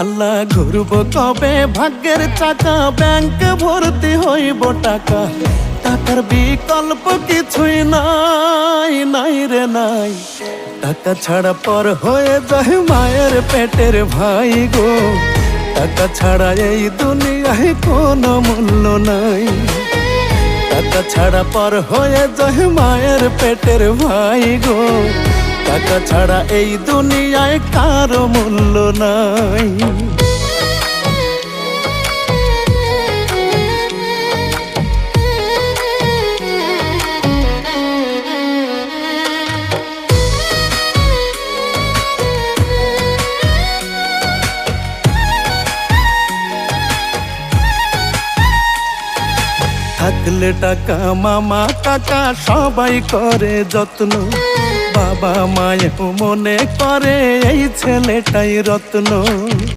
আল্লাহ ঘুরব কবে ভাগ্যের চাকা, ব্যাংক ভর্তি হইব টাকা, টাকার বিকল্প কিছুই নাই, নাই রে নাই। টাকা ছাড়া পর হয়ে যায় মায়ের পেটের ভাই গো, টাকা ছাড়া এই দুনিয়ায় কোনো মূল্য নাই। টাকা ছাড়া পর হয়ে যায় মায়ের পেটের ভাই গো, টাকা ছাড়া এই দুনিয়ায় কারো মূল্য নাই। থাকলে টাকা মামা কাকা সবাই করে যত্ন, বাবা মায়েও মনে করে এই ছেলেটাই রত্ন।